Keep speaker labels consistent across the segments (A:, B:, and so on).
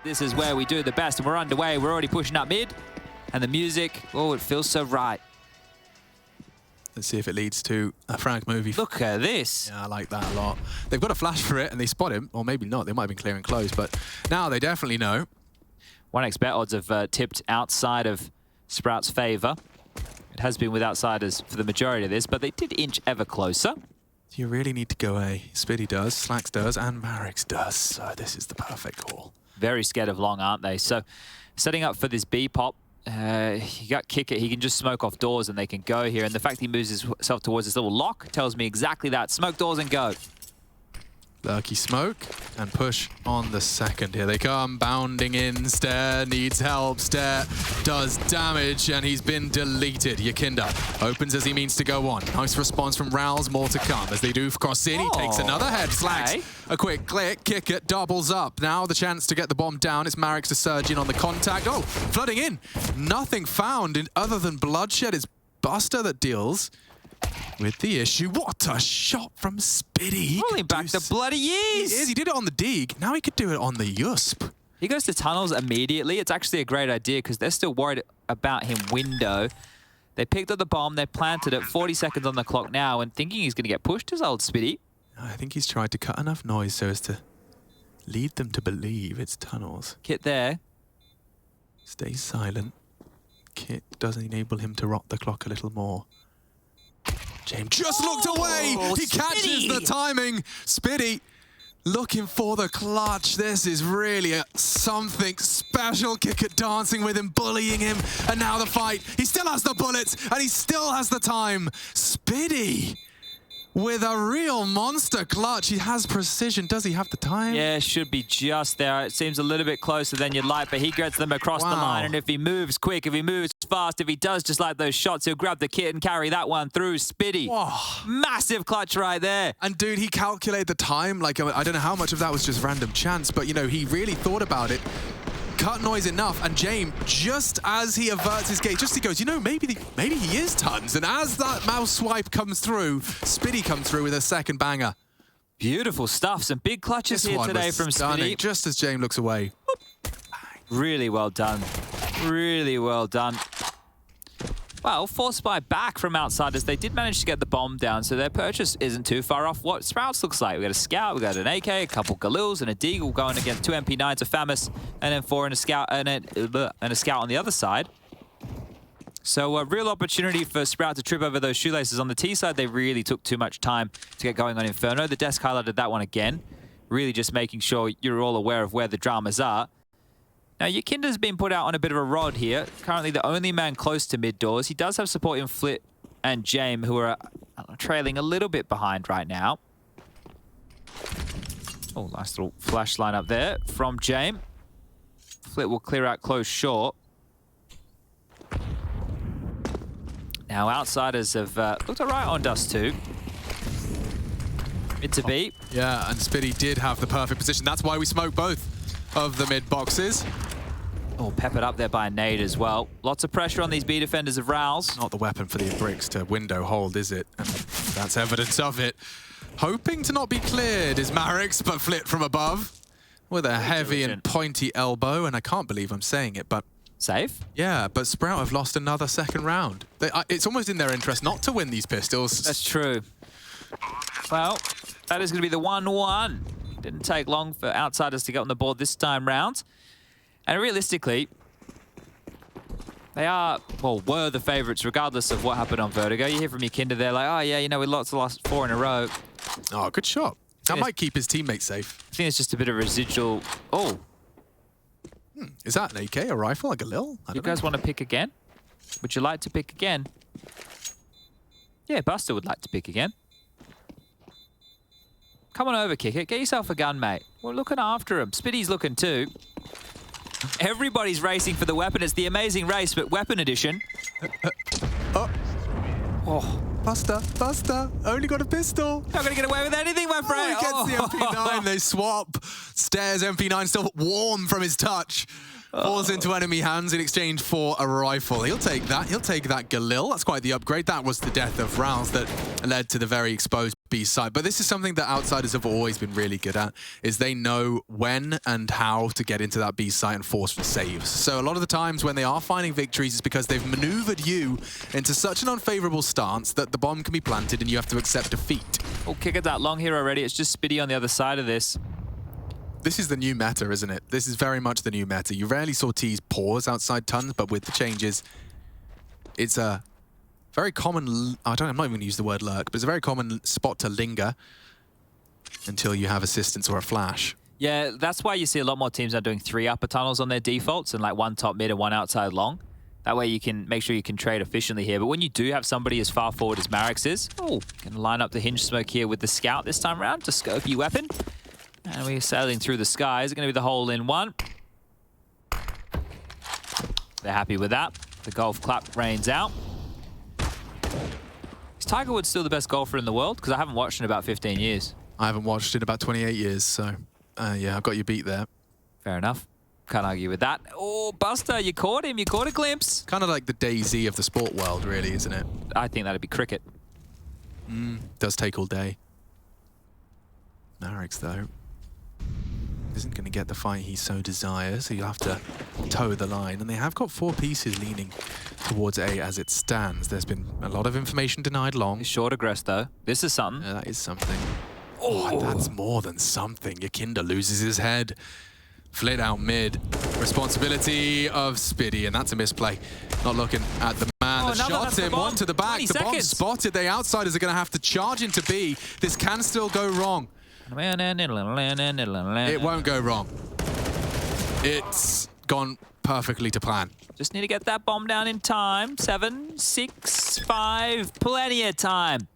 A: This is where we do the best, and we're underway. We're already pushing up mid, and the music, oh, it feels so right.
B: Let's see if it leads to a Frank movie.
A: Look at this.
B: Yeah, I like that a lot. They've got a flash for it, and they spot him, or maybe not. They might have been clear and close, but now they definitely know.
A: 1x bet odds have tipped outside of Sprout's favour. It has been with outsiders for the majority of this, but they did inch ever closer.
B: You really need to go A. Spitty does, Slacks does, and Marix does. So this is the perfect call.
A: Very scared of long, aren't they? So setting up for this B pop. He got kick it. He can just smoke off doors and they can go here. And the fact he moves himself towards this little lock tells me exactly that. Smoke doors and go.
B: Lurky smoke and push on the second. Here they come, bounding in. Stare needs help. Stare does damage and he's been deleted. Yakinda opens as he means to go on. Nice response from Rouse, more to come as they do cross in. He takes another head. Slacks a quick click, kick it, doubles up. Now the chance to get the bomb down. It's Marix to surge in on the contact. Oh, flooding in. Nothing found other than bloodshed. It's Buster that deals with the issue. What a shot from Spitty.
A: Rolling back the bloody years.
B: He did it on the Deeg. Now he could do it on the Yusp.
A: He goes to tunnels immediately. It's actually a great idea because they're still worried about him window. They picked up the bomb. They planted it. 40 seconds on the clock now and thinking he's going to get pushed as old Spitty.
B: I think he's tried to cut enough noise so as to lead them to believe it's tunnels.
A: Kit there.
B: Stays silent. Kit does enable him to rock the clock a little more. James just looked away. He catches the timing. Spitty looking for the clutch. This is really something special. Kick it dancing with him, bullying him. And now the fight. He still has the bullets and he still has the time. Spitty with a real monster clutch. He has precision. Does he have the time?
A: Yeah, should be just there. It seems a little bit closer than you'd like, but he gets them across the line. And if he moves quick, if he moves fast, if he does just like those shots, he'll grab the kit and carry that one through. Spitty.
B: Whoa.
A: Massive clutch right there.
B: And dude, he calculated the time. Like, I don't know how much of that was just random chance, but you know, he really thought about it. Cut noise enough, and James, just as he averts his gaze, just he goes, you know, maybe he is tons. And as that mouse swipe comes through, Spitty comes through with a second banger.
A: Beautiful stuff. Some big clutches here today from Spitty.
B: Just as James looks away.
A: Really well done. Really well done. Well, forced by back from outsiders, they did manage to get the bomb down, so their purchase isn't too far off what Sprouts looks like. We got a Scout, we got an AK, a couple Galils, and a Deagle going against 2 MP9s, a Famis, and then 4 and a Scout, and a Scout on the other side. So a real opportunity for Sprout to trip over those shoelaces. On the T side, they really took too much time to get going on Inferno. The desk highlighted that one again, really just making sure you're all aware of where the dramas are. Now, Yakinda's been put out on a bit of a rod here. Currently the only man close to mid doors. He does have support in Flit and Jame, who are trailing a little bit behind right now. Oh, nice little flash line up there from Jame. Flit will clear out close short. Now, outsiders have looked all right on Dust2. Mid to B.
B: Yeah, and Spitty did have the perfect position. That's why we smoked both of the mid boxes.
A: Oh, peppered up there by a nade as well. Lots of pressure on these B defenders of Rouse.
B: Not the weapon for the bricks to window hold, is it? And that's evidence of it. Hoping to not be cleared is Marix, but Flit from above with a heavy and pointy elbow. And I can't believe I'm saying it, but...
A: Safe?
B: Yeah, but Sprout have lost another second round. It's almost in their interest not to win these pistols.
A: That's true. Well, that is going to be the 1-1. Didn't take long for outsiders to get on the board this time round. And realistically, they are, well, were the favourites regardless of what happened on Vertigo. You hear from Yakinda, they're like, oh yeah, you know, we lost 4 in a row.
B: Oh, good shot. That might keep his teammates safe.
A: I think it's just a bit of residual. Oh.
B: Is that an AK, a rifle, a Galil?
A: You guys want to pick again? Would you like to pick again? Yeah, Buster would like to pick again. Come on over, Kick It. Get yourself a gun, mate. We're looking after him. Spitty's looking too. Everybody's racing for the weapon. It's the amazing race, but weapon edition.
B: Oh, Buster, only got a pistol.
A: Not gonna get away with anything, my friend.
B: He gets the MP9, they swap. Stairs MP9 still warm from his touch. Falls into enemy hands in exchange for a rifle. He'll take that. He'll take that Galil. That's quite the upgrade. That was the death of Rouse that led to the very exposed B side. But this is something that outsiders have always been really good at, is they know when and how to get into that B site and force saves. So a lot of the times when they are finding victories, it's because they've maneuvered you into such an unfavorable stance that the bomb can be planted and you have to accept defeat.
A: Oh, kick it that long here already. It's just Spitty on the other side of this.
B: This is the new meta, isn't it? This is very much the new meta. You rarely saw T's pause outside tons, but with the changes, it's a very common... I'm not even going to use the word lurk, but it's a very common spot to linger until you have assistance or a flash.
A: Yeah, that's why you see a lot more teams now doing 3 upper tunnels on their defaults and like 1 top mid and 1 outside long. That way you can make sure you can trade efficiently here. But when you do have somebody as far forward as Marix is, oh, going to line up the hinge smoke here with the scout this time around to scope your weapon. And we're sailing through the sky. Is it going to be the hole in one? They're happy with that. The golf clap rains out. Is Tiger Woods still the best golfer in the world? Because I haven't watched in about 15 years.
B: I haven't watched in about 28 years, so yeah, I've got you beat there.
A: Fair enough. Can't argue with that. Oh, Buster, you caught him. You caught a glimpse.
B: Kind of like the DayZ of the sport world, really, isn't it?
A: I think that'd be cricket.
B: Does take all day. Marix, though, isn't going to get the fight he so desires, so you'll have to toe the line. And they have got 4 pieces leaning towards A as it stands. There's been a lot of information denied long.
A: It's short aggress, though. This is something.
B: That is something. Oh, that's more than something. Yakinda loses his head. Flit out mid. Responsibility of Spitty, and that's a misplay. Not looking at the man that shot him. One to the back. The bomb spotted. The outsiders are going to have to charge into B. This can still go wrong. It won't go wrong. It's gone perfectly to plan.
A: Just need to get that bomb down in time. 7, 6, 5. Plenty of time.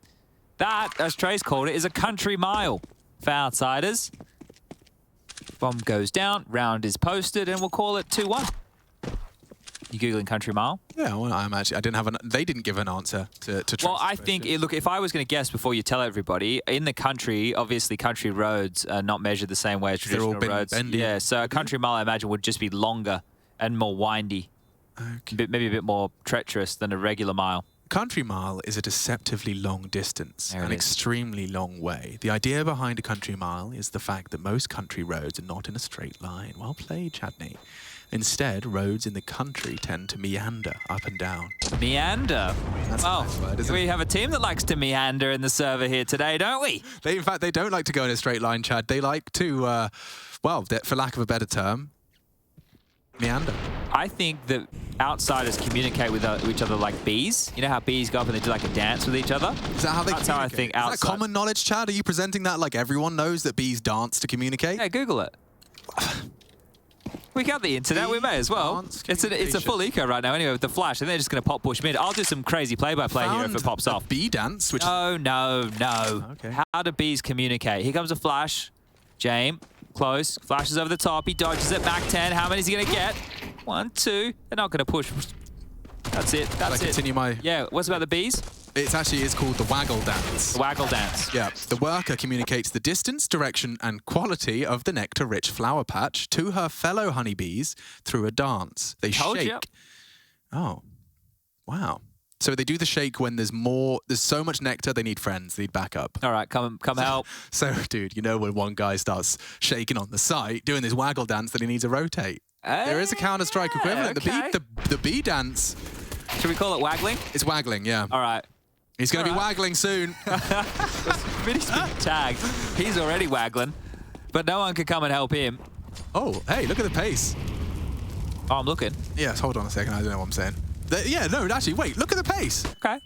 A: That, as Trace called it, is a country mile for outsiders. Bomb goes down, round is posted, and we'll call it 2-1. You Googling country mile?
B: Yeah, well, I didn't have they didn't give an answer to Trace's
A: Well, I think, look, if I was going to guess before you tell everybody, in the country, obviously country roads are not measured the same way as traditional roads.
B: Bendy.
A: Yeah, so a country mile, I imagine, would just be longer and more windy.
B: Okay.
A: Maybe a bit more treacherous than a regular mile.
B: Country mile is a deceptively long distance, an extremely long way. The idea behind a country mile is the fact that most country roads are not in a straight line. Well played, Chadney. Instead, roads in the country tend to meander up and down.
A: Meander?
B: That's a nice word, isn't it?
A: We have a team that likes to meander in the server here today, don't we?
B: In fact, they don't like to go in a straight line, Chad. They like to, well, for lack of a better term, meander.
A: I think that outsiders communicate with each other like bees. You know how bees go up and they do like a dance with each other?
B: Is that how they
A: That's how I think outside.
B: Is that common knowledge, Chad? Are you presenting that like everyone knows that bees dance to communicate?
A: Yeah, Google it. We got the internet, we may as well. It's a full eco right now anyway with the flash, and they're just going to pop push mid. I'll do some crazy play-by-play here if it pops off.
B: Bee dance? Which
A: No.
B: Okay.
A: How do bees communicate? Here comes a flash. James, close. Flashes over the top. He dodges it. Back 10. How many is he going to get? 1, 2. They're not going to push. That's it. That's it.
B: Continue my...
A: Yeah, what's about the bees?
B: It actually is called the waggle dance.
A: The waggle dance.
B: Yeah. The worker communicates the distance, direction, and quality of the nectar-rich flower patch to her fellow honeybees through a dance. They shake. Oh. Wow. So they do the shake when there's so much nectar, they need friends, they need backup.
A: All right, come help.
B: So, dude, you know when one guy starts shaking on the site, doing this waggle dance, that he needs to rotate. There is a Counter-Strike equivalent.
A: Okay.
B: The bee dance.
A: Should we call it waggling?
B: It's waggling, yeah.
A: All right.
B: He's going to be waggling soon.
A: Spitty's been tagged. He's already waggling, but no one can come and help him.
B: Oh, hey, look at the pace.
A: Oh, I'm looking.
B: Yes, hold on a second. I don't know what I'm saying. Yeah, no, actually, wait. Look at the pace.
A: Okay.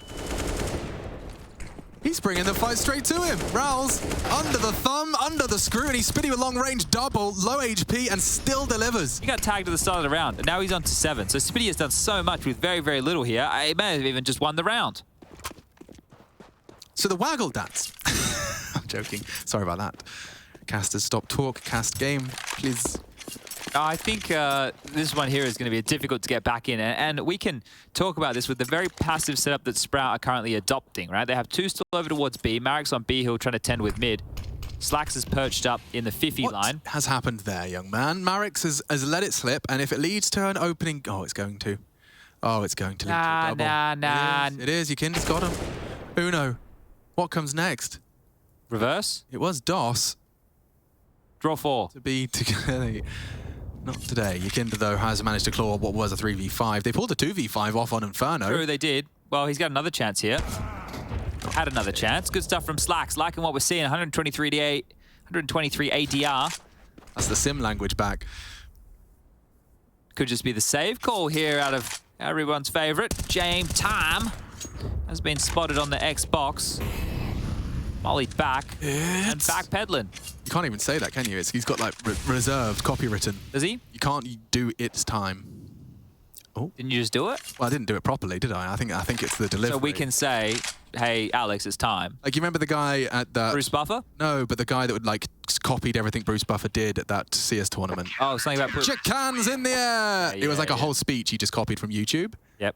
B: He's bringing the fight straight to him. Rowls, under the thumb, under the screw, and he's Spitty with long-range double, low HP, and still delivers.
A: He got tagged at the start of the round, and now he's on to 7. So Spitty has done so much with very, very little here. He may have even just won the round.
B: So the waggle dance. I'm joking. Sorry about that. Casters, stop talk. Cast game, please.
A: I think this one here is going to be difficult to get back in, and we can talk about this with the very passive setup that Sprout are currently adopting, right? They have 2 still over towards B. Marix on B hill trying to tend with mid. Slacks is perched up in the 50 line.
B: What has happened there, young man? Marix has let it slip, and if it leads to an opening... Oh, it's going to. Oh, it's going to lead to a double.
A: Nah.
B: It is. Yakinda's got him. Uno. What comes next?
A: Reverse?
B: It was DOS.
A: Draw 4.
B: To be together. Not today. Yakinda, though, has managed to claw what was a 3v5. They pulled a 2v5 off on Inferno.
A: True, they did. Well, he's got another chance here. Had another chance. Good stuff from Slacks. Liking what we're seeing. 123 ADR.
B: That's the sim language back.
A: Could just be the save call here out of everyone's favorite. James Tam has been spotted on the Xbox. Mollied back and backpedaling.
B: You can't even say that, can you? He's got like reserved, copywritten.
A: Does he?
B: You can't do its time. Oh,
A: didn't you just do it?
B: Well, I didn't do it properly, did I? I think it's the delivery.
A: So we can say, hey, Alex, it's time.
B: Like, you remember the guy at the...
A: Bruce Buffer?
B: No, but the guy that would, like, copied everything Bruce Buffer did at that CS tournament.
A: Oh, something about...
B: Chickens in the air! It was like a whole speech he just copied from YouTube. Yep.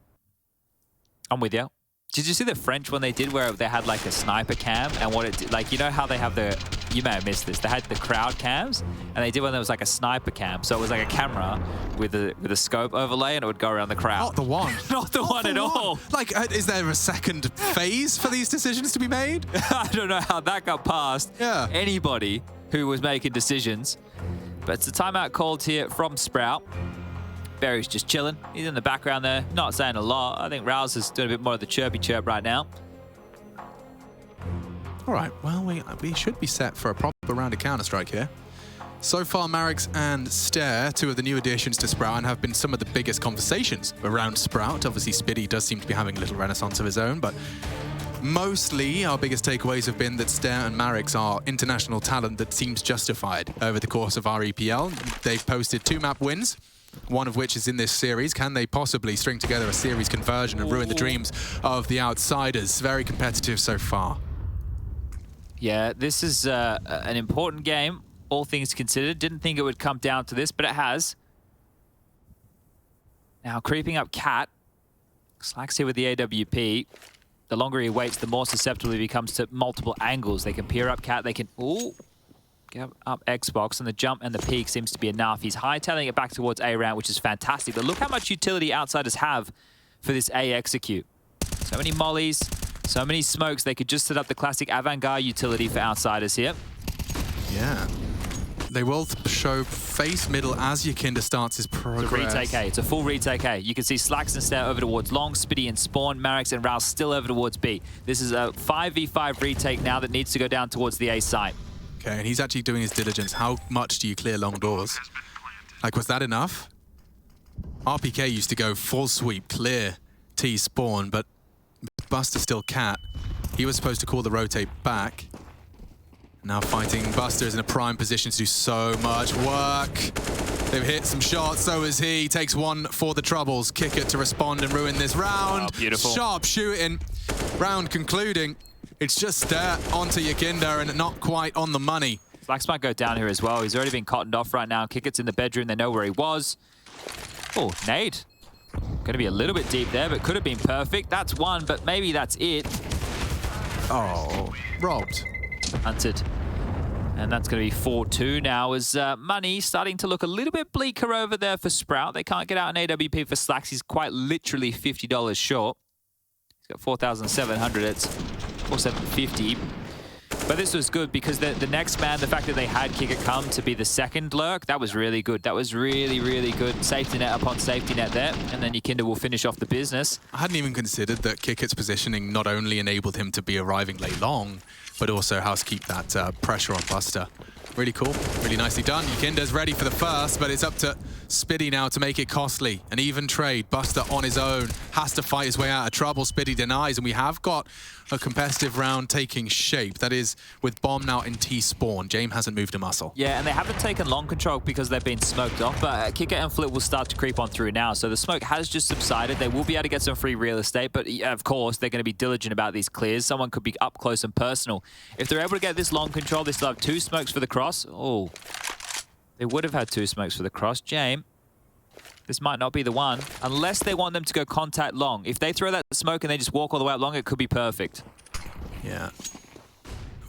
A: I'm with you. Did you see the French one they did where they had like a sniper cam and what it did? Like, you know how they have the, you may have missed this, they had the crowd cams and they did one that was like a sniper cam. So it was like a camera with a scope overlay and it would go around the crowd.
B: Not the one.
A: Not the one at all.
B: Like, is there a second phase for these decisions to be made?
A: I don't know how that got past anybody who was making decisions. But it's a timeout called here from Sprout. Barry's just chilling. He's in the background there, not saying a lot. I think Rouse is doing a bit more of the chirpy chirp right now.
B: All right, well, we should be set for a proper round of Counter-Strike here. So far, Marix and Stare, two of the new additions to Sprout, and have been some of the biggest conversations around Sprout. Obviously, Spiddy does seem to be having a little renaissance of his own, but mostly our biggest takeaways have been that Stare and Marix are international talent that seems justified over the course of our EPL. They've posted 2 map wins, one of which is in this series. Can they possibly string together a series conversion and ruin the dreams of the outsiders? Very competitive so far.
A: Yeah, this is an important game, all things considered. Didn't think it would come down to this, but it has. Now, creeping up Cat. Slacks here with the AWP. The longer he waits, the more susceptible he becomes to multiple angles. They can peer up Cat, they can... Ooh. Get up Xbox, and the jump and the peak seems to be enough. He's hightailing it back towards A round, which is fantastic. But look how much utility outsiders have for this A execute. So many mollies, so many smokes. They could just set up the classic avant-garde utility for outsiders here.
B: Yeah. They will show face middle as Yakinda starts his progress.
A: It's a retake A. It's a full retake A. You can see Slacks and Stare over towards Long, Spiddy and Spawn, Marix and Rouse still over towards B. This is a 5v5 retake now that needs to go down towards the A site.
B: Okay, and he's actually doing his diligence. How much do you clear long doors? Like, was that enough? RPK used to go full sweep, clear T spawn, but Buster still Cat. He was supposed to call the rotate back. Now fighting Buster is in a prime position to do so much work. They've hit some shots, so is he. Takes one for the troubles. Kick it to respond and ruin this round.
A: Oh, beautiful.
B: Sharp shooting. Round concluding. It's just Stare onto Yakinda and not quite on the money.
A: Slacks might go down here as well. He's already been cottoned off right now. Kick it's in the bedroom. They know where he was. Oh, nade. Going to be a little bit deep there, but could have been perfect. That's one, but maybe that's it.
B: Oh, robbed.
A: Hunted. And that's going to be 4-2 now as money starting to look a little bit bleaker over there for Sprout. They can't get out an AWP for Slacks. He's quite literally $50 short. He's got 4,700. It's 4,750. But this was good because the next man, the fact that they had Kick It come to be the second lurk, that was really good. That was really, really good. Safety net upon safety net there. And then Yakinda will finish off the business.
B: I hadn't even considered that Kick It's positioning not only enabled him to be arriving late long, but also housekeep that pressure on Buster. Really cool, really nicely done. Yakinda's ready for the first, but it's up to Spiddy now to make it costly. An even trade. Buster on his own has to fight his way out of trouble. Spiddy denies, and we have got a competitive round taking shape. That is with Bomb now in T-spawn. James hasn't moved a muscle.
A: Yeah, and they haven't taken long control because they've been smoked off, but Kicker and Flip will start to creep on through now. So the smoke has just subsided. They will be able to get some free real estate, but of course, they're going to be diligent about these clears. Someone could be up close and personal. If they're able to get this long control, they still have 2 smokes for the cross. Oh, they would have had 2 smokes for the cross. James, this might not be the one, unless they want them to go contact long. If they throw that smoke and they just walk all the way up long, it could be perfect.
B: Yeah.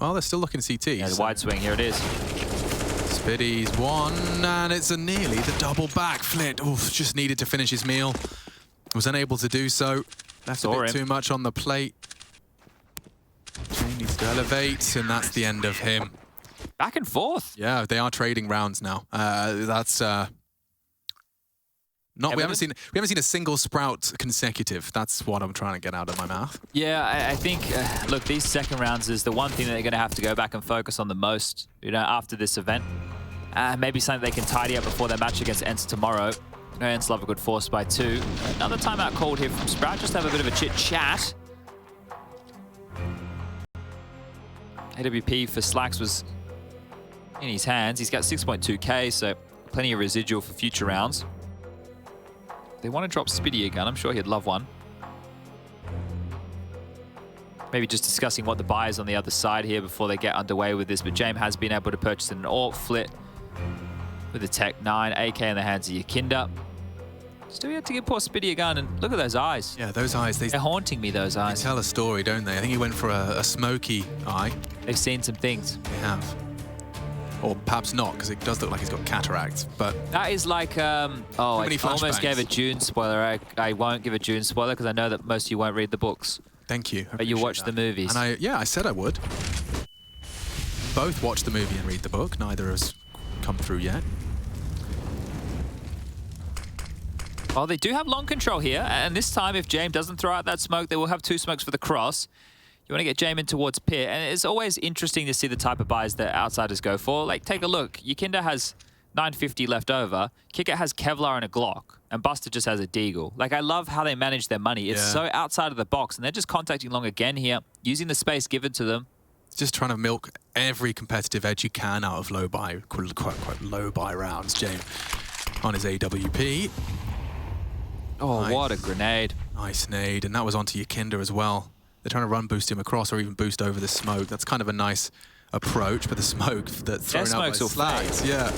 B: Oh, they're still looking CT.
A: Yeah, the wide swing, here it is.
B: Spiddy's one, and it's a nearly the double back. Flit, oof, just needed to finish his meal. Was unable to do so. Left a bit too much on the plate. He needs to elevate, and that's the end of him.
A: Back and forth.
B: Yeah, they are trading rounds now. That's not. We haven't seen a single Sprout consecutive. That's what I'm trying to get out of my mouth.
A: Yeah, I think. Look, these second rounds is the one thing that they're going to have to go back and focus on the most. You know, after this event, maybe something they can tidy up before their match against Ents tomorrow. No, Ents love a good force by 2. Another timeout called here from Sprout. Just have a bit of a chit chat. AWP for Slacks was in his hands. He's got 6.2k, so plenty of residual for future rounds. They want to drop Spiddy again. I'm sure he'd love one. Maybe just discussing what the buy is on the other side here before they get underway with this. But James has been able to purchase an AWP Flit with a Tech 9, AK in the hands of Yakinda. Still yet to give poor Spiddy a gun, and look at those eyes.
B: Yeah, those eyes.
A: They're haunting me, those eyes.
B: They tell a story, don't they? I think he went for a smoky eye.
A: They've seen some things.
B: They have. Or perhaps not, because it does look like he's got cataracts, but...
A: That is like, I almost gave a June spoiler. I won't give a June spoiler, because I know that most of you won't read the books.
B: Thank you.
A: But you watch the movies.
B: And I said I would. Both watch the movie and read the book. Neither has come through yet.
A: Well, they do have long control here, and this time, if James doesn't throw out that smoke, they will have 2 smokes for the cross. You want to get James in towards pit, and it's always interesting to see the type of buys that outsiders go for. Like, take a look. Yakinda has 950 left over. Kicker has Kevlar and a Glock, and Buster just has a Deagle. Like, I love how they manage their money. It's so outside of the box, and they're just contacting long again here, using the space given to them.
B: Just trying to milk every competitive edge you can out of low buy, quite low buy rounds. James on his AWP.
A: Oh,
B: nice.
A: What a grenade.
B: Nice nade, and that was onto Yakinda as well. They're trying to run boost him across or even boost over the smoke. That's kind of a nice approach, but the smoke that's thrown out by Slacks. Yeah.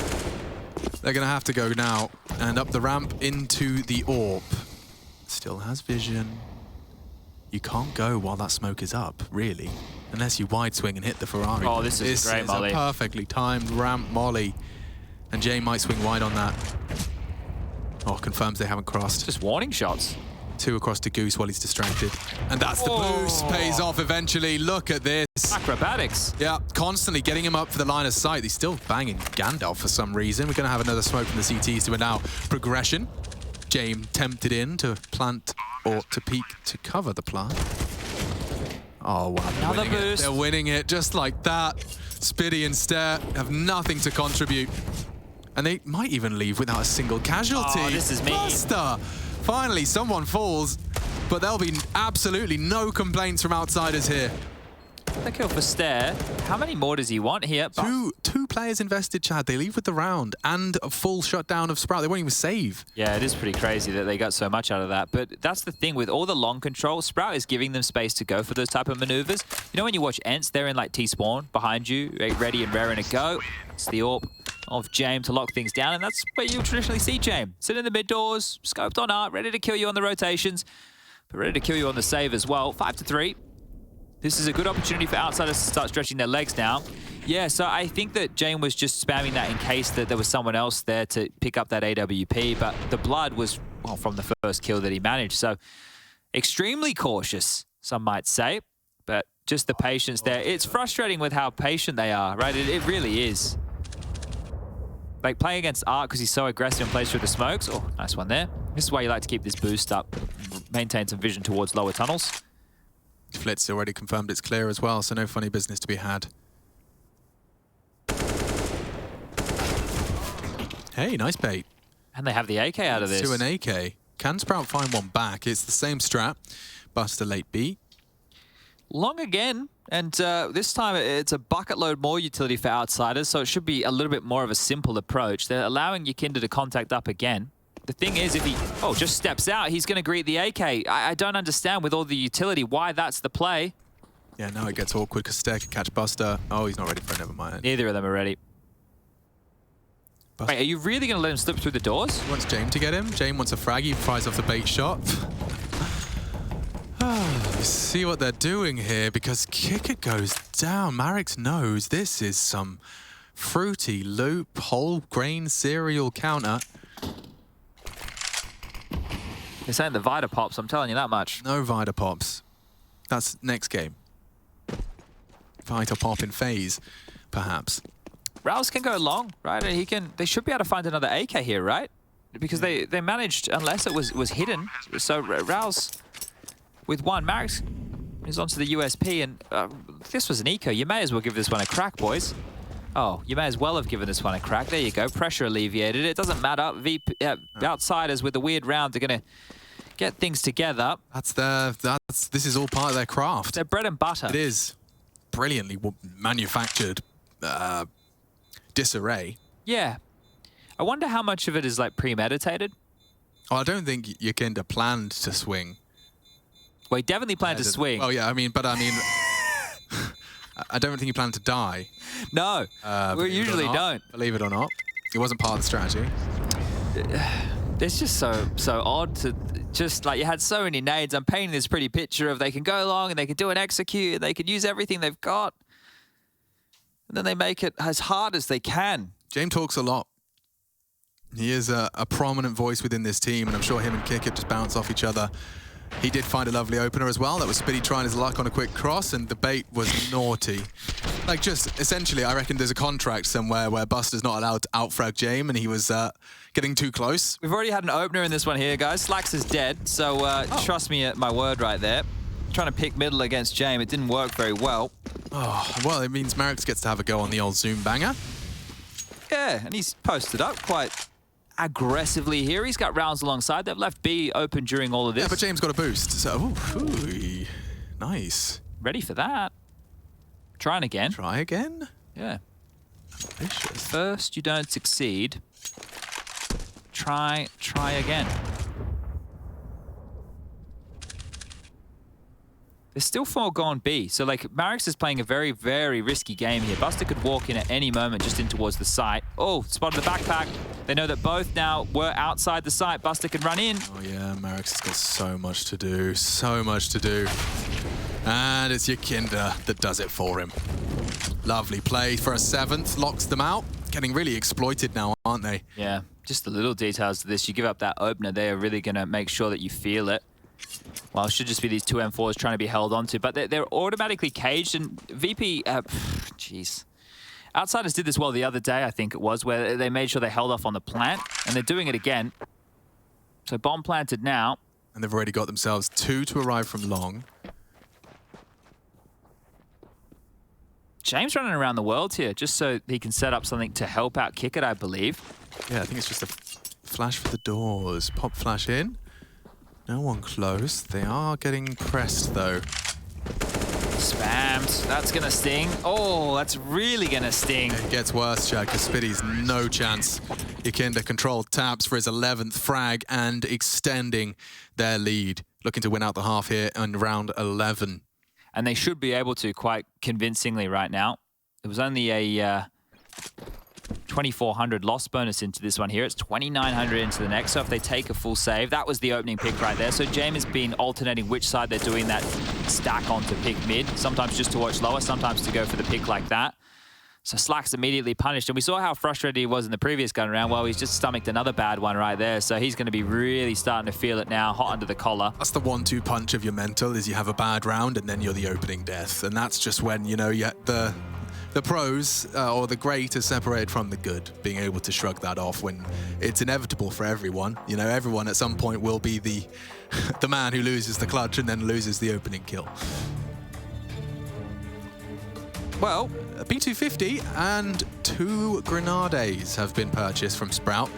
B: They're going to have to go now and up the ramp into the AWP. Still has vision. You can't go while that smoke is up, really, unless you wide swing and hit the Ferrari.
A: Oh, this is a great molly.
B: This is a perfectly timed ramp molly. And Jay might swing wide on that. Oh, confirms they haven't crossed.
A: Just warning shots.
B: 2 across to Goose while he's distracted. And that's the boost. Pays off eventually. Look at this.
A: Acrobatics.
B: Yeah, constantly getting him up for the line of sight. He's still banging Gandalf for some reason. We're going to have another smoke from the CTs to allow progression. James tempted in to plant or to peek to cover the plant. Oh, wow.
A: Another boost.
B: They're winning it just like that. Spiddy and Stare have nothing to contribute. And they might even leave without a single casualty.
A: Oh, this is mean.
B: Buster! Finally, someone falls, but there'll be absolutely no complaints from outsiders here.
A: The kill for Stare. How many more does he want here?
B: Two players invested, Chad. They leave with the round and a full shutdown of Sprout. They won't even save.
A: Yeah, it is pretty crazy that they got so much out of that. But that's the thing with all the long control, Sprout is giving them space to go for those type of maneuvers. You know when you watch Ents, they're in like T-spawn behind you, ready and raring to go. It's the AWP of James to lock things down, and that's where you traditionally see James. Sit in the mid doors, scoped on art, ready to kill you on the rotations, but ready to kill you on the save as well. 5-3. This is a good opportunity for outsiders to start stretching their legs now. Yeah, so I think that James was just spamming that in case that there was someone else there to pick up that AWP, but the blood was, well, from the first kill that he managed. So extremely cautious, some might say, but just the patience there. It's frustrating with how patient they are, right? It really is. Like playing against Art because he's so aggressive and plays through the smokes. Oh, nice one there. This is why you like to keep this boost up, maintain some vision towards lower tunnels.
B: Flit's already confirmed it's clear as well, so no funny business to be had. Hey, nice bait.
A: And they have the AK out of this.
B: To an AK. Can Sprout find one back? It's the same strat. Buster late B.
A: Long again, and this time it's a bucket load more utility for outsiders, so it should be a little bit more of a simple approach. They're allowing Yakinda to contact up again. The thing is, if he just steps out, he's going to greet the AK. I don't understand with all the utility why that's the play.
B: Yeah, now it gets awkward because Stare can catch Buster. Oh, he's not ready for it, never mind.
A: Neither of them are ready.
B: Buster.
A: Wait, are you really going to let him slip through the doors?
B: He wants James to get him. James wants a frag. He fires off the bait shot. See what they're doing here, because kick it goes down. Marix knows this is some fruity loop, whole grain cereal counter.
A: This ain't the Vita Pops, I'm telling you that much.
B: No Vita Pops. That's next game. Vita Pop in phase, perhaps.
A: Rouse can go long, right? And they should be able to find another AK here, right? Because they managed, unless it was hidden. So Rouse with one. Marix is onto the USP, and this was an eco. You may as well give this one a crack, boys. Oh, you may as well have given this one a crack. There you go. Pressure alleviated. It doesn't matter. Outsiders with a weird round are going to get things together.
B: This is all part of their craft.
A: Their bread and butter.
B: It is brilliantly manufactured disarray.
A: Yeah. I wonder how much of it is like premeditated.
B: Oh, I don't think Yakinda planned to swing.
A: Well, he definitely planned to swing.
B: Oh yeah, I mean, I don't think he planned to die.
A: No, we usually don't.
B: Believe it or not, it wasn't part of the strategy.
A: It's just so odd to just like, you had so many nades. I'm painting this pretty picture of they can go long and they can do an execute and they can use everything they've got, and then they make it as hard as they can.
B: James talks a lot. He is a prominent voice within this team, and I'm sure him and Kickit just bounce off each other. He did find a lovely opener as well. That was Spitty trying his luck on a quick cross, and the bait was naughty. Like, just essentially, I reckon there's a contract somewhere where Buster's not allowed to outfrag James, and he was getting too close.
A: We've already had an opener in this one here, guys. Slacks is dead, so trust me at my word right there. Trying to pick middle against James, it didn't work very well.
B: Oh, well, it means Marix gets to have a go on the old Zoom banger.
A: Yeah, and he's posted up quite aggressively here. He's got rounds alongside. They've left B open during all of this.
B: Yeah, but James got a boost, so ooh, nice.
A: Ready for that. Trying again.
B: Try again?
A: Yeah.
B: Vicious.
A: First, you don't succeed. Try again. There's still 4 gone B. So, like, Marix is playing a very, very risky game here. Buster could walk in at any moment just in towards the site. Oh, spotted the backpack. They know that both now were outside the site. Buster can run in.
B: Oh, yeah, Marix has got so much to do. So much to do. And it's Yakinda that does it for him. Lovely play for a 7th. Locks them out. Getting really exploited now, aren't they?
A: Yeah, just the little details to this. You give up that opener, they are really going to make sure that you feel it. Well, it should just be these 2 M4s trying to be held onto, but they're automatically caged, and VP, jeez. Outsiders did this well the other day, I think it was, where they made sure they held off on the plant, and they're doing it again. So bomb planted now.
B: And they've already got themselves 2 to arrive from long.
A: James running around the world here, just so he can set up something to help out Kick It, I believe.
B: Yeah, I think it's just a flash for the doors. Pop flash in. No one close. They are getting pressed, though.
A: Spammed. That's going to sting. Oh, that's really going to sting.
B: It gets worse, Chad, because Spitty's no chance. Yakinda controlled taps for his 11th frag and extending their lead. Looking to win out the half here in round 11.
A: And they should be able to quite convincingly right now. It was only a 2,400 loss bonus into this one here. It's 2,900 into the next. So if they take a full save, that was the opening pick right there. So James has been alternating which side they're doing that stack on to pick mid. Sometimes just to watch lower, sometimes to go for the pick like that. So Slack's immediately punished. And we saw how frustrated he was in the previous gun round. Well, he's just stomached another bad one right there. So he's going to be really starting to feel it now, hot under the collar.
B: That's the 1-2 punch of your mental, is you have a bad round and then you're the opening death. And that's just when, you know, the pros or the great are separated from the good, being able to shrug that off when it's inevitable for everyone. You know, everyone at some point will be the man who loses the clutch and then loses the opening kill. Well, a P250 and 2 Grenades have been purchased from Sprout.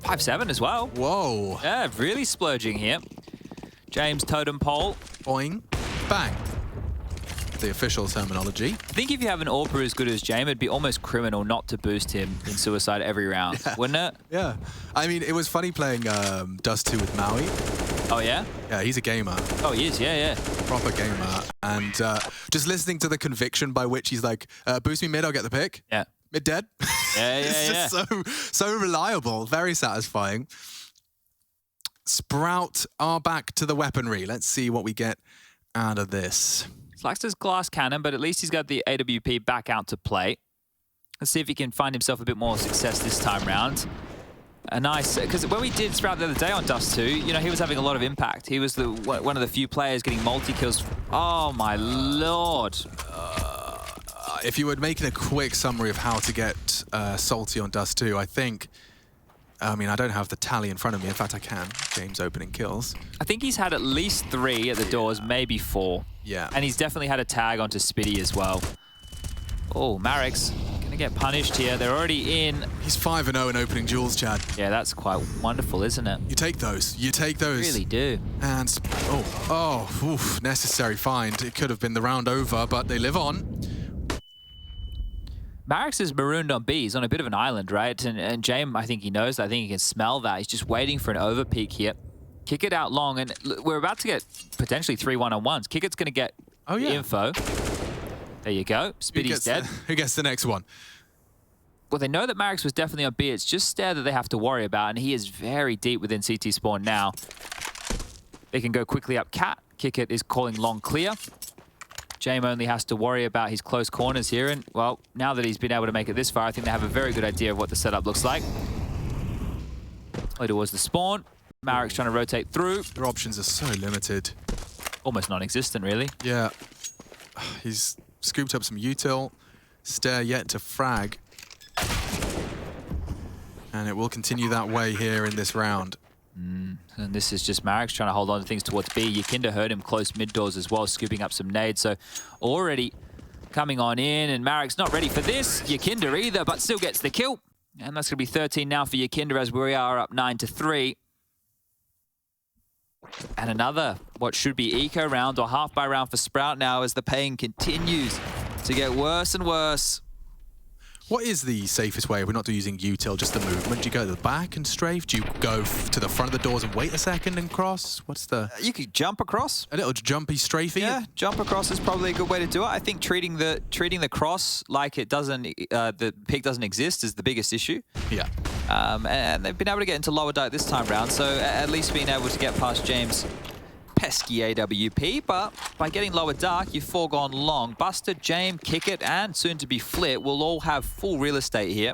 A: 5-7 as well.
B: Whoa.
A: Yeah, really splurging here. James totem pole.
B: Boing. Bang. The official terminology.
A: I think if you have an AWPer as good as James, it'd be almost criminal not to boost him in Suicide every round, wouldn't it?
B: Yeah. I mean, it was funny playing Dust2 with Maui.
A: Oh, yeah?
B: Yeah, he's a gamer.
A: Oh, he is, yeah.
B: Proper gamer. And just listening to the conviction by which he's like, boost me mid, I'll get the pick.
A: Yeah.
B: Mid dead.
A: Yeah,
B: It's just so reliable. Very satisfying. Sprout are back to the weaponry. Let's see what we get out of this.
A: Slackster's glass cannon, but at least he's got the AWP back out to play. Let's see if he can find himself a bit more success this time round. A nice, because when we did Sprout the other day on Dust2, you know, he was having a lot of impact. He was one of the few players getting multi-kills. Oh my lord.
B: If you were making a quick summary of how to get Salty on Dust2, I think, I mean, I don't have the tally in front of me. In fact, I can. James opening kills.
A: I think he's had at least 3 at the doors, maybe 4.
B: Yeah.
A: And he's definitely had a tag onto Spitty as well. Oh, Marek's gonna get punished here. They're already in.
B: He's 5-0 in opening duels, Chad.
A: Yeah, that's quite wonderful, isn't it?
B: You take those. You take those.
A: Really do.
B: And, oof, necessary find. It could have been the round over, but they live on.
A: Marek's is marooned on B. He's on a bit of an island, right? And James, I think he knows that. I think he can smell that. He's just waiting for an overpeak here. Kick it out long, and we're about to get potentially 3 one-on-ones. Kickett's going to get the info. There you go. Spitty's dead.
B: Who gets the next one?
A: Well, they know that Marek's was definitely on B. It's just Stair that they have to worry about, and he is very deep within CT spawn now. They can go quickly up Cat. Kickett is calling long clear. James only has to worry about his close corners here, and, well, now that he's been able to make it this far, I think they have a very good idea of what the setup looks like. Towards the spawn. Marek's trying to rotate through.
B: Their options are so limited.
A: Almost non-existent, really.
B: Yeah. He's scooped up some util. Stair yet to frag. And it will continue that way here in this round.
A: And this is just Marek's trying to hold on to things towards B. Yakinda heard him close mid doors as well, scooping up some nades. So already coming on in, and Marek's not ready for this. Yakinda either, but still gets the kill. And that's going to be 13 now for Yakinda as we are up 9-3. And another, what should be eco round or half by round for Sprout now as the pain continues to get worse and worse.
B: What is the safest way? We're not using util, just the movement. Do you go to the back and strafe? Do you go to the front of the doors and wait a second and cross? What's the...
A: You could jump across.
B: A little jumpy strafing?
A: Yeah, jump across is probably a good way to do it. I think treating the cross like it doesn't, the pick doesn't exist is the biggest issue.
B: Yeah.
A: And they've been able to get into lower dike this time round, so at least being able to get past James' pesky AWP, but by getting lower dark, you've foregone long. Buster, James, Kickett, and soon to be Flit will all have full real estate here.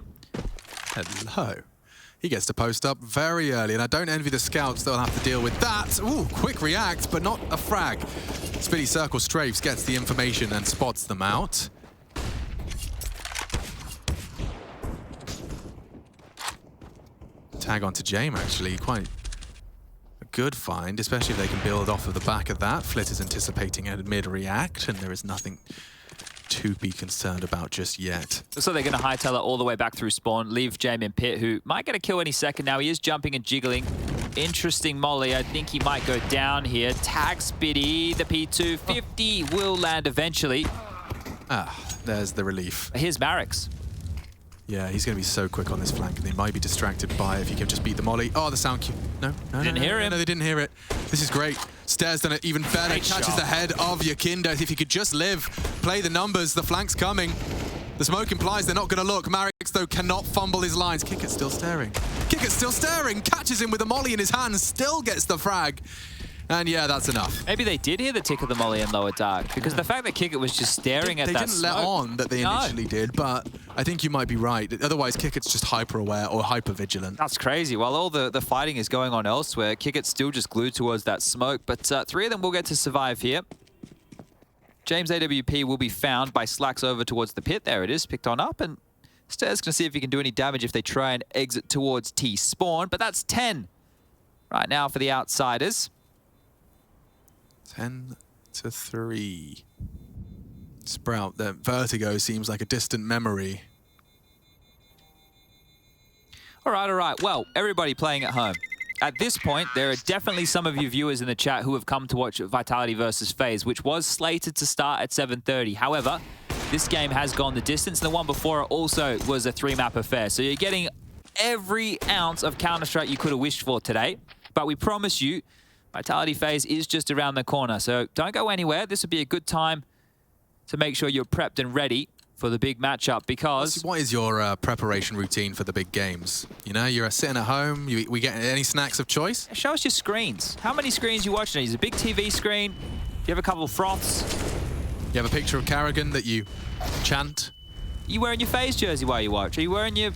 B: Hello. He gets to post up very early, and I don't envy the scouts that'll have to deal with that. Ooh, quick react, but not a frag. Spitty circle strafes, gets the information and spots them out. Tag onto James, actually. Quite a good find, especially if they can build off of the back of that. Flit is anticipating a mid-react, and there is nothing to be concerned about just yet.
A: So they're going to hightail it all the way back through spawn, leave James in pit, who might get a kill any second now. He is jumping and jiggling. Interesting molly. I think he might go down here. Tag Spitty, the P250 will land eventually.
B: There's the relief.
A: Here's Marek's.
B: Yeah, he's going to be so quick on this flank, and they might be distracted by if he can just beat the molly. Oh, the sound cue. No,
A: didn't hear him.
B: No, they didn't hear it. This is great. Stair's done it even better.
A: Great
B: Catches
A: shot.
B: the head of Yakinda. If he could just live, play the numbers, the flank's coming. The smoke implies they're not going to look. Marek's, though, cannot fumble his lines. Kickett's still staring. Kickett's still staring. Catches him with a molly in his hands. Still gets the frag. And yeah, that's enough.
A: Maybe they did hear the tick of the molly in lower dark, because the fact that Kickett was just staring at that
B: They didn't let on that they initially did, but I think you might be right. Otherwise, Kickett's just hyper-aware or hyper-vigilant.
A: That's crazy. While all the fighting is going on elsewhere, Kickett's still just glued towards that smoke, but 3 of them will get to survive here. James' AWP will be found by Slacks over towards the pit. There it is, picked on up, and Stair's going to see if he can do any damage if they try and exit towards T-spawn, but that's 10 right now for the outsiders.
B: 10-3. Sprout, that Vertigo seems like a distant memory.
A: All right. Well, everybody playing at home. At this point, there are definitely some of you viewers in the chat who have come to watch Vitality versus FaZe, which was slated to start at 7:30. However, this game has gone the distance. The one before it also was a 3-map affair. So you're getting every ounce of Counter-Strike you could have wished for today. But we promise you, Vitality FaZe is just around the corner, so don't go anywhere. This would be a good time to make sure you're prepped and ready for the big matchup because...
B: What is your preparation routine for the big games? You know, you're sitting at home, we get any snacks of choice?
A: Show us your screens. How many screens you watching? Is it a big TV screen? Do you have a couple of froths?
B: You have a picture of Carrigan that you chant?
A: Are you wearing your FaZe jersey while you watch? Are you wearing your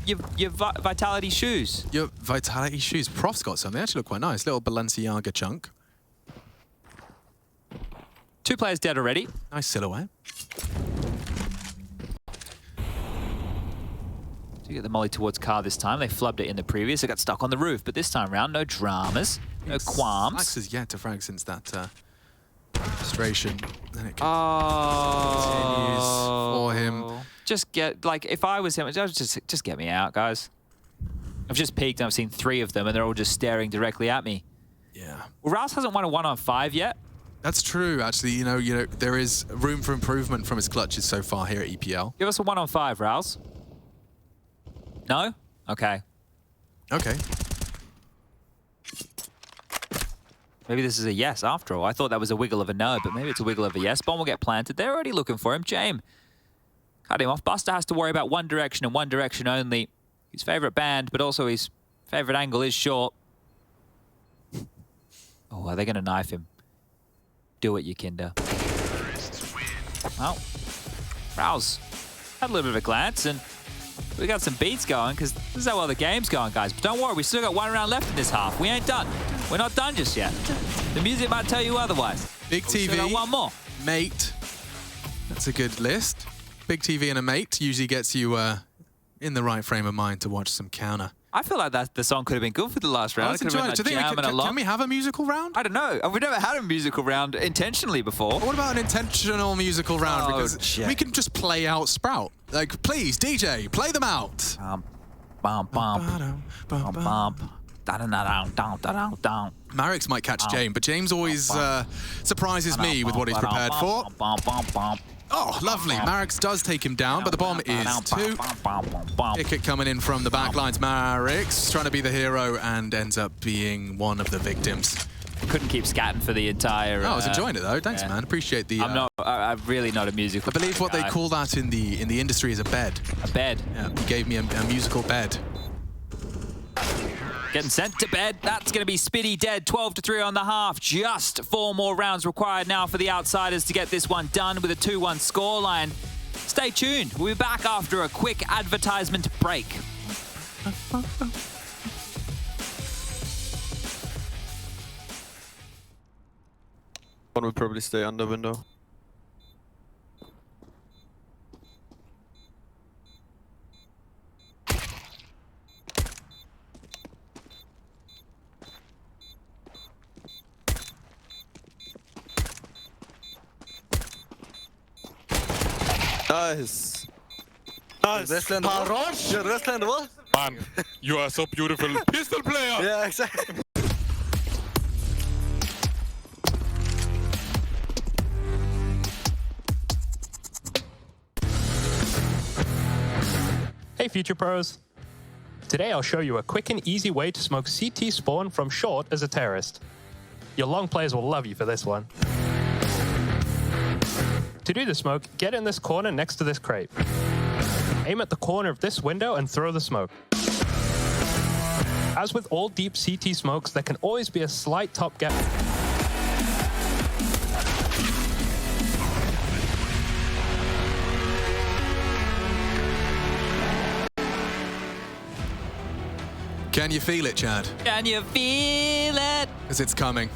A: Vitality shoes?
B: Your Vitality shoes. Prof's got some. They actually look quite nice. Little Balenciaga chunk.
A: 2 players dead already.
B: Nice silhouette.
A: To get the molly towards car this time. They flubbed it in the previous. They got stuck on the roof. But this time around, no dramas, no qualms.
B: Max has yet to frag since that registration. Then it continues for him.
A: Just get, like, if I was him, just get me out, guys. I've just peeked and I've seen 3 of them and they're all just staring directly at me.
B: Yeah.
A: Well, Rouse hasn't won a 1-on-5 yet.
B: That's true, actually. You know, there is room for improvement from his clutches so far here at EPL.
A: Give us a 1-on-5, Rouse. No? Okay.
B: Okay.
A: Maybe this is a yes after all. I thought that was a wiggle of a no, but maybe it's a wiggle of a yes. Bomb will get planted. They're already looking for him. James. Cut him off. Buster has to worry about one direction and one direction only. His favorite band, but also his favorite angle is short. Oh, are they going to knife him? Do it, you kinder. Well, Rouse had a little bit of a glance, and we got some beats going, because this is how well the game's going, guys. But don't worry, we still got 1 round left in this half. We ain't done. We're not done just yet. The music might tell you otherwise.
B: Big TV.
A: We still got 1 more.
B: Mate. That's a good list. Big TV and a mate usually gets you in the right frame of mind to watch some counter.
A: I feel like the song could have been good for the last round.
B: Can we have a musical round?
A: I don't know. We've never had a musical round intentionally before.
B: What about an intentional musical round? Because we can just play out Sprout. Like, please, DJ, play them out. Marix might catch James, but James always surprises me with what he's prepared for. Oh, lovely. Marix does take him down, but the bomb is 2. Kick coming in from the back lines. Marix trying to be the hero and ends up being one of the victims.
A: Couldn't keep scatting for the entire...
B: I was enjoying it, though. Thanks, man. Appreciate the...
A: I'm really not a musical...
B: I believe what they call that in the industry is a bed.
A: A bed?
B: Yeah, he gave me a musical bed.
A: Getting sent to bed. That's going to be Spitty dead. 12-3 on the half. Just 4 more rounds required now for the Outsiders to get this one done with a 2-1 scoreline. Stay tuned. We'll be back after a quick advertisement break.
C: One will probably stay under window. Nice.
D: Nice. Man, you are so beautiful. Pistol player!
C: Yeah, exactly.
E: Hey Future Pros! Today I'll show you a quick and easy way to smoke CT spawn from short as a terrorist. Your long players will love you for this one. To do the smoke, get in this corner next to this crate. Aim at the corner of this window and throw the smoke. As with all deep CT smokes, there can always be a slight top gap.
B: Can you feel it, Chad?
A: Can you feel it?
B: Because it's coming.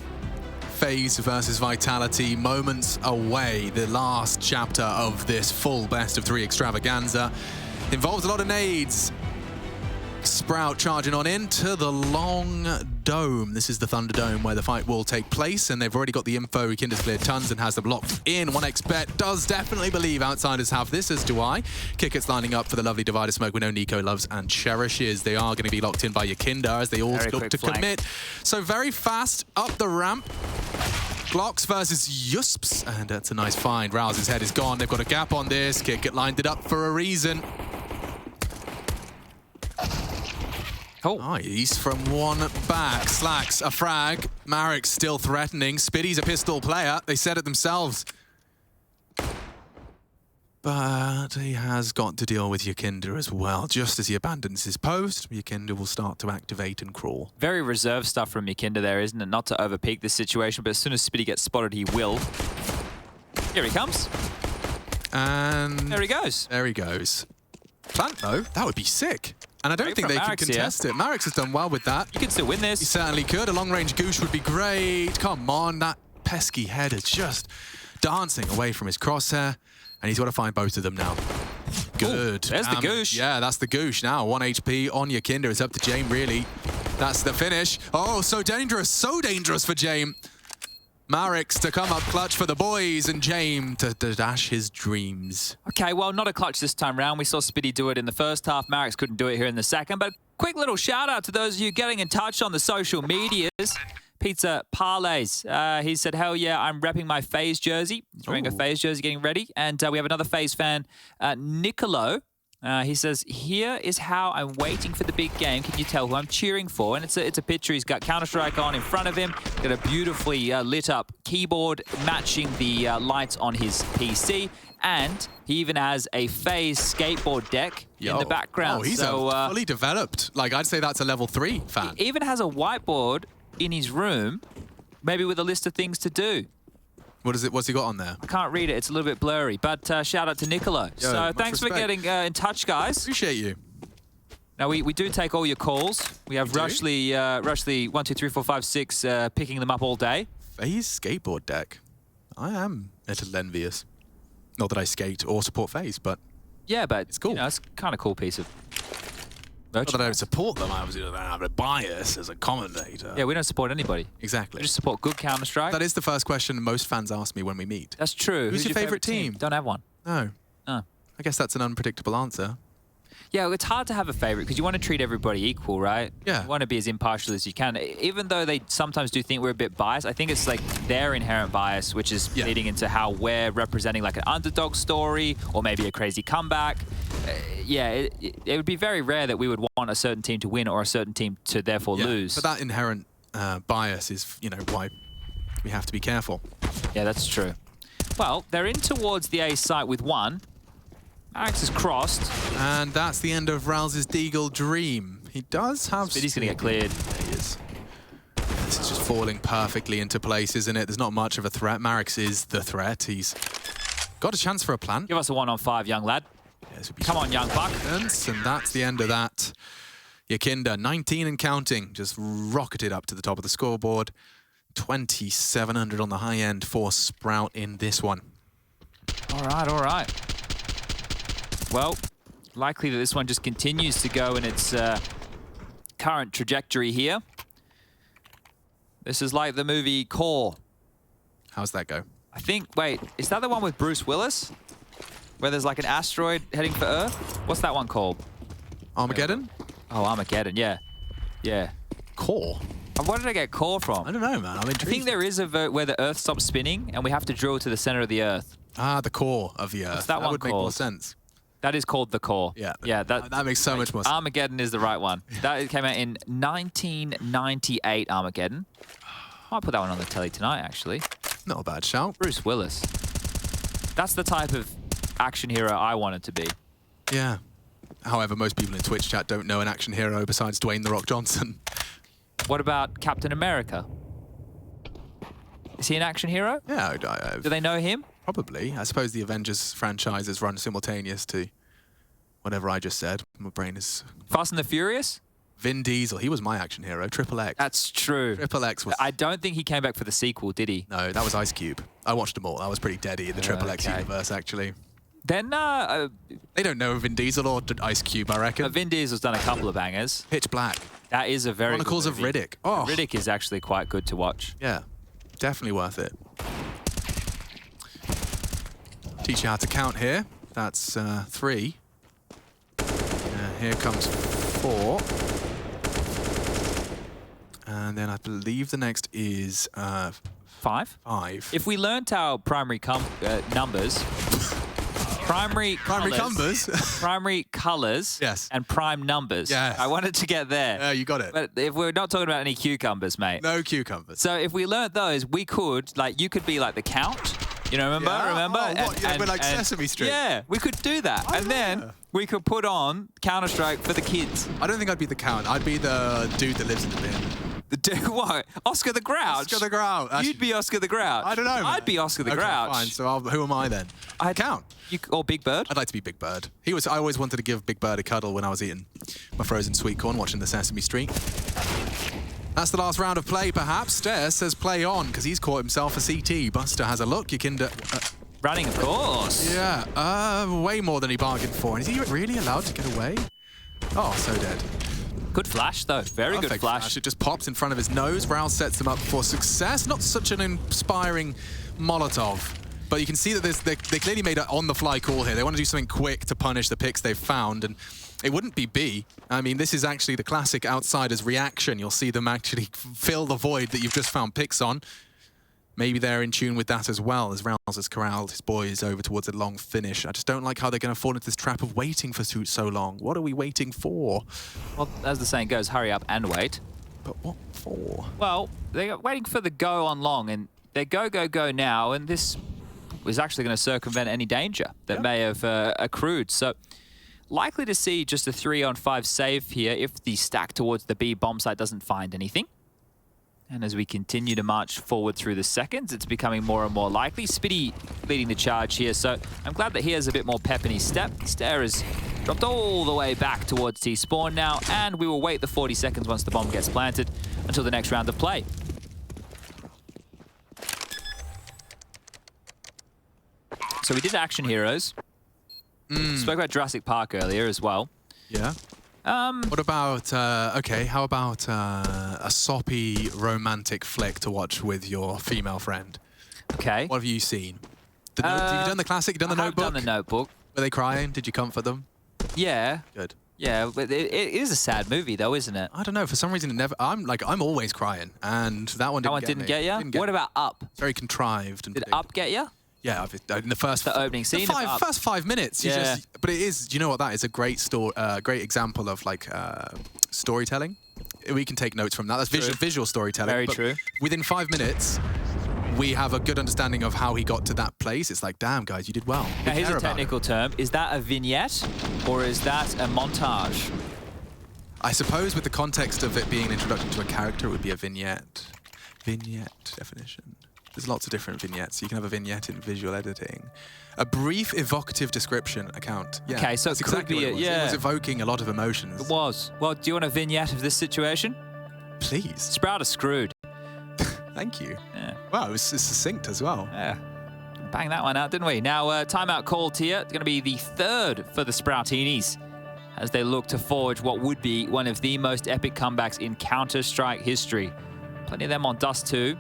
B: FaZe versus Vitality, moments away. The last chapter of this full best of 3 extravaganza involves a lot of nades. Sprout charging on into the long dome. This is the Thunderdome where the fight will take place, and they've already got the info. Kinder's cleared tons and has them locked in. 1xBet does definitely believe Outsiders have this, as do I. Kickett's lining up for the lovely Divider Smoke we know Nico loves and cherishes. They are going to be locked in by Yakinda as they all look to commit. So very fast up the ramp. Glocks versus Yusps, and that's a nice find. Rouse's head is gone. They've got a gap on this. Kickett lined it up for a reason.
A: Oh.
B: Nice from 1 back. Slacks a frag. Marek still threatening. Spitty's a pistol player. They said it themselves. But he has got to deal with Yakinda as well. Just as he abandons his post, Yakinda will start to activate and crawl.
A: Very reserved stuff from Yakinda there, isn't it? Not to overpeak this situation, but as soon as Spitty gets spotted, he will. Here he comes.
B: And
A: there he goes.
B: There he goes. Plant, though, that would be sick. And I don't think they can contest it. Marix has done well with that.
A: You can still win this.
B: He certainly could. A long-range goosh would be great. Come on, that pesky head is just dancing away from his crosshair. And he's got to find both of them now. Good.
A: Ooh, there's the goosh.
B: Yeah, that's the goosh now. 1 HP on Yakinda. It's up to Jame, really. That's the finish. Oh, so dangerous. So dangerous for Jame. Marix to come up clutch for the boys, and Jame to dash his dreams.
A: Okay, well, not a clutch this time round. We saw Spitty do it in the first half. Marix couldn't do it here in the second. But quick little shout out to those of you getting in touch on the social medias. Pizza Parlays. He said, hell yeah, I'm repping my FaZe jersey. He's wearing a FaZe jersey, getting ready. And we have another FaZe fan, Nicolo. He says, here is how I'm waiting for the big game. Can you tell who I'm cheering for? And it's a picture. He's got Counter-Strike on in front of him. Got a beautifully lit up keyboard matching the lights on his PC. And he even has a FaZe skateboard deck in the background.
B: Oh, he's fully developed. Like, I'd say that's a level 3 fan.
A: He even has a whiteboard in his room, maybe with a list of things to do.
B: What's he got on there?
A: I can't read it. It's a little bit blurry. But shout out to Nicolo. So thanks for getting in touch, guys.
B: Appreciate you.
A: Now, we do take all your calls. We have Rushley 1, 2, 3, 4, 5, 6 picking them up all day.
B: FaZe skateboard deck. I am a little envious. Not that I skate or support FaZe, but
A: yeah, but
B: it's cool.
A: You know, it's kind of cool piece of
B: Not that I don't support them, I have a bias as a commentator.
A: Yeah, we don't support anybody.
B: Exactly.
A: We just support good Counter-Strike.
B: That is the first question most fans ask me when we meet.
A: That's true.
B: Who's your favorite team?
A: Don't have one.
B: No.
A: No.
B: I guess that's an unpredictable answer.
A: Yeah, it's hard to have a favorite because you want to treat everybody equal, right?
B: Yeah.
A: You want to be as impartial as you can. Even though they sometimes do think we're a bit biased, I think it's like their inherent bias, which is leading into how we're representing like an underdog story or maybe a crazy comeback. It would be very rare that we would want a certain team to win or a certain team to therefore lose.
B: But that inherent bias is, why we have to be careful.
A: Yeah, that's true. Well, they're in towards the A site with one. Marix is crossed.
B: And that's the end of Rals's Deagle dream. He does have...
A: Spitty's going to get cleared.
B: Yeah, he is. This is just falling perfectly into place, isn't it? There's not much of a threat. Marix is the threat. He's got a chance for a plant.
A: Give us a 1-on-5, young lad.
B: Yeah, this would be
A: Come on, young buck.
B: And that's the end of that. Yakinda, 19 and counting, just rocketed up to the top of the scoreboard. 2,700 on the high end for Sprout in this one.
A: All right, all right. Well, likely that this one just continues to go in its current trajectory here. This is like the movie Core.
B: How's that go?
A: I think, wait, is that the one with Bruce Willis? Where there's like an asteroid heading for Earth? What's that one called?
B: Armageddon?
A: Oh, Armageddon, yeah. Yeah.
B: Core?
A: Where did I get Core from?
B: I don't know, man. I'm intrigued.
A: I think there is a where the Earth stops spinning and we have to drill to the center of the Earth.
B: Ah, the core of the Earth.
A: What's that one
B: would make more sense.
A: That is called the Core.
B: Yeah.
A: Yeah,
B: that makes so much more sense.
A: Armageddon is the right one. That came out in 1998, Armageddon. Might put that one on the telly tonight, actually.
B: Not a bad shout.
A: Bruce Willis. That's the type of action hero I wanted to be.
B: Yeah. However, most people in Twitch chat don't know an action hero besides Dwayne "The Rock" Johnson.
A: What about Captain America? Is he an action hero?
B: Yeah.
A: Do they know him?
B: Probably. I suppose the Avengers franchise is run simultaneous to whatever I just said. My brain is...
A: Fast and the Furious?
B: Vin Diesel. He was my action hero. Triple X.
A: That's true.
B: Triple X was...
A: I don't think he came back for the sequel, did he?
B: No, that was Ice Cube. I watched them all. I was pretty deady in the Triple X universe, actually.
A: Then,
B: they don't know Vin Diesel or Ice Cube, I reckon.
A: Vin Diesel's done a couple of bangers.
B: Pitch Black.
A: That is a very
B: Chronicles
A: good
B: of
A: movie.
B: Riddick. Oh.
A: Riddick is actually quite good to watch.
B: Yeah, definitely worth it. Teach you how to count here. That's 3. Here comes 4. And then I believe the next is
A: 5?
B: 5.
A: If we learnt our primary numbers, primary colors,
B: yes,
A: and prime numbers.
B: Yes.
A: I wanted to get there.
B: Yeah, you got it.
A: But if we're not talking about any cucumbers, mate.
B: No cucumbers.
A: So if we learnt those, we could, like, you could be like the count, You know, remember?
B: Yeah?
A: Remember?
B: Oh, what? Yeah, we're like Sesame Street.
A: Yeah, we could do that.
B: Oh,
A: and then
B: yeah.
A: we could put on Counter-Strike for the kids.
B: I don't think I'd be the count. I'd be the dude that lives in the bin.
A: The dude, what? Oscar the Grouch?
B: Oscar the Grouch. Actually,
A: You'd be Oscar the Grouch.
B: I don't know, man.
A: I'd be Oscar the
B: Okay,
A: Grouch.
B: fine. So who am I then?
A: I'd
B: count.
A: Or Big Bird?
B: I'd like to be Big Bird. I always wanted to give Big Bird a cuddle when I was eating my frozen sweet corn, watching the Sesame Street. That's the last round of play, perhaps. Stare says play on, because he's caught himself a CT. Buster has a look. Yakinda...
A: Running, of course.
B: Yeah, way more than he bargained for. And is he really allowed to get away? Oh, so dead.
A: Good flash, though. Very
B: Perfect
A: good flash.
B: It just pops in front of his nose. Rouse sets them up for success. Not such an inspiring Molotov. But you can see that they clearly made an on-the-fly call here. They want to do something quick to punish the picks they've found. And it wouldn't be B. I mean, this is actually the classic outsider's reaction. You'll see them actually fill the void that you've just found picks on. Maybe they're in tune with that as well, as Rouse has corralled his boys over towards a long finish. I just don't like how they're going to fall into this trap of waiting for so long. What are we waiting for?
A: Well, as the saying goes, hurry up and wait.
B: But what for?
A: Well, they're waiting for the go on long, and they go now, and this was actually going to circumvent any danger that may have accrued. So likely to see just a 3-on-5 save here if the stack towards the B bomb site doesn't find anything. And as we continue to march forward through the seconds, it's becoming more and more likely. Spitty leading the charge here, so I'm glad that he has a bit more pep in his step. Stare has dropped all the way back towards T-spawn now, and we will wait the 40 seconds once the bomb gets planted until the next round of play. So we did Action Heroes. Spoke about Jurassic Park earlier as well.
B: Yeah. What about, okay, how about a soppy romantic flick to watch with your female friend?
A: Okay.
B: What have you seen? Have you done the classic? You done the Notebook?
A: I've done the Notebook.
B: Were they crying? Did you comfort them?
A: Yeah.
B: Good.
A: Yeah, but it is a sad movie though, isn't it?
B: I don't know. For some reason, it never. I'm always crying, and that one didn't
A: get you. What about Up?
B: It's very contrived and.
A: Did Up get you?
B: Yeah, in the first.
A: The opening scene.
B: First 5 minutes. You just. But it is. Do you know what that is? A great great example of like storytelling. We can take notes from that. That's visual storytelling.
A: Very true. Within
B: 5 minutes, we have a good understanding of how he got to that place. It's like, damn, guys, you did well.
A: Now, here's a technical term. Is that a vignette or is that a montage?
B: I suppose with the context of it being an introduction to a character, it would be a vignette. Vignette definition. There's lots of different vignettes. You can have a vignette in visual editing. A brief evocative description account. Yeah,
A: okay, so it could be,
B: it was evoking a lot of emotions.
A: It was. Well, do you want a vignette of this situation?
B: Please.
A: Sprout is screwed.
B: Thank you.
A: Yeah.
B: Wow, it's succinct as well.
A: Yeah. Bang that one out, didn't we? Now, timeout called here. It's going to be the third for the Sproutinis as they look to forge what would be one of the most epic comebacks in Counter-Strike history. Plenty of them on Dust2.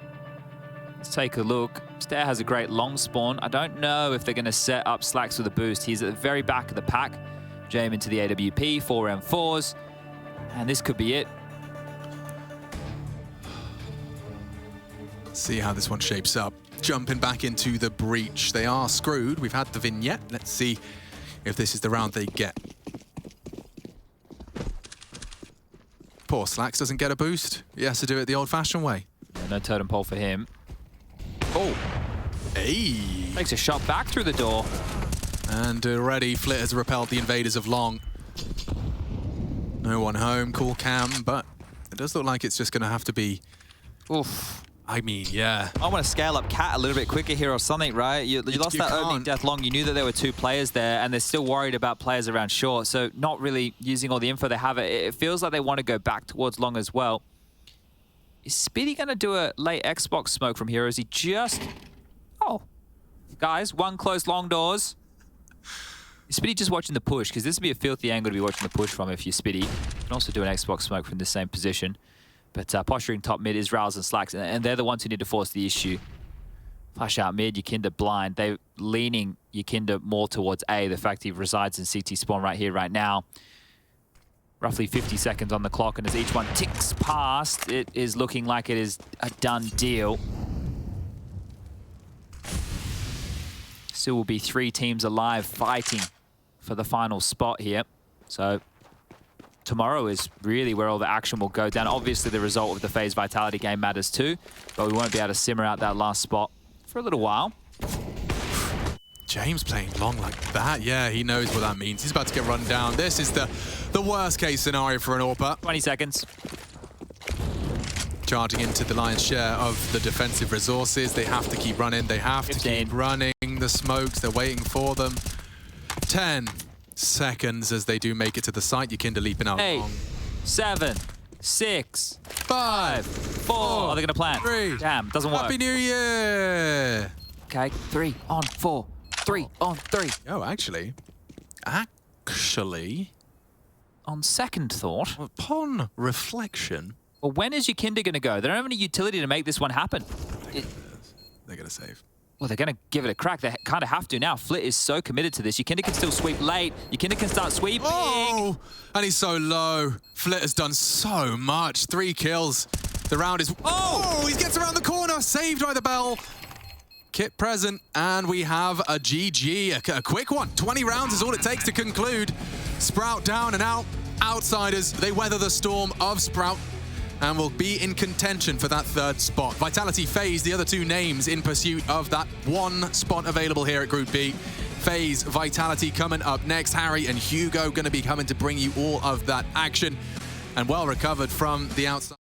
A: Let's take a look. Stare has a great long spawn. I don't know if they're going to set up Slacks with a boost. He's at the very back of the pack. Jam into the AWP, 4M4s. And this could be it.
B: See how this one shapes up. Jumping back into the breach. They are screwed. We've had the vignette. Let's see if this is the round they get. Poor Slacks doesn't get a boost. He has to do it the old-fashioned way.
A: Yeah, no totem pole for him.
B: Oh. Hey.
A: Takes a shot back through the door.
B: And already Flit has repelled the invaders of Long. No one home. Cool cam, but it does look like it's just going to have to be...
A: Oof.
B: I mean, yeah.
A: I want to scale up Cat a little bit quicker here or something, right? You lost that opening death long. You knew that there were 2 players there, and they're still worried about players around short, so not really using all the info they have. It feels like they want to go back towards long as well. Is Speedy going to do a late Xbox smoke from here, or is he just... Oh. Guys, one close long doors. Is Speedy just watching the push? Because this would be a filthy angle to be watching the push from if you're Speedy. You can also do an Xbox smoke from the same position. But posturing top mid is Rouse and Slacks, and they're the ones who need to force the issue. Flash out mid, Yakinda blind. They're leaning Yakinda more towards A, the fact he resides in CT spawn right here, right now. Roughly 50 seconds on the clock, and as each one ticks past, it is looking like it is a done deal. Still will be 3 teams alive fighting for the final spot here. So tomorrow is really where all the action will go down. Obviously, the result of the FaZe Vitality game matters too, but we won't be able to simmer out that last spot for a little while.
B: James playing long like that. Yeah, he knows what that means. He's about to get run down. This is the worst case scenario for an AWPer.
A: 20 seconds.
B: Charging into the lion's share of the defensive resources. They have to keep running. They have to
A: 15.
B: keep running. The smokes, they're waiting for them. 10 seconds as they do make it to the site. Yukinda leaping out
A: 8,
B: long.
A: 7, 6,
B: 5,
A: 4. Oh, they're going to plant.
B: 3.
A: Damn, doesn't work.
B: Happy New Year!
A: Okay, 3 on 4. 3 on 3.
B: Oh, actually,
A: On second thought,
B: upon reflection,
A: well, when is Yukinda going to go? They don't have any utility to make this one happen.
B: they're going to save.
A: Well, they're going to give it a crack. They kind of have to now. Flit is so committed to this. Yukinda can still sweep late. Yukinda can start sweeping.
B: Oh, and he's so low. Flit has done so much. 3 kills. The round is... Oh, he gets around the corner. Saved by the bell. Kit present, and we have a GG, a quick one. 20 rounds is all it takes to conclude. Sprout down and out. Outsiders, they weather the storm of Sprout and will be in contention for that 3rd spot. Vitality, FaZe, the other 2 names in pursuit of that 1 spot available here at Group B. FaZe, Vitality coming up next. Harry and Hugo going to be coming to bring you all of that action, and well recovered from the outside.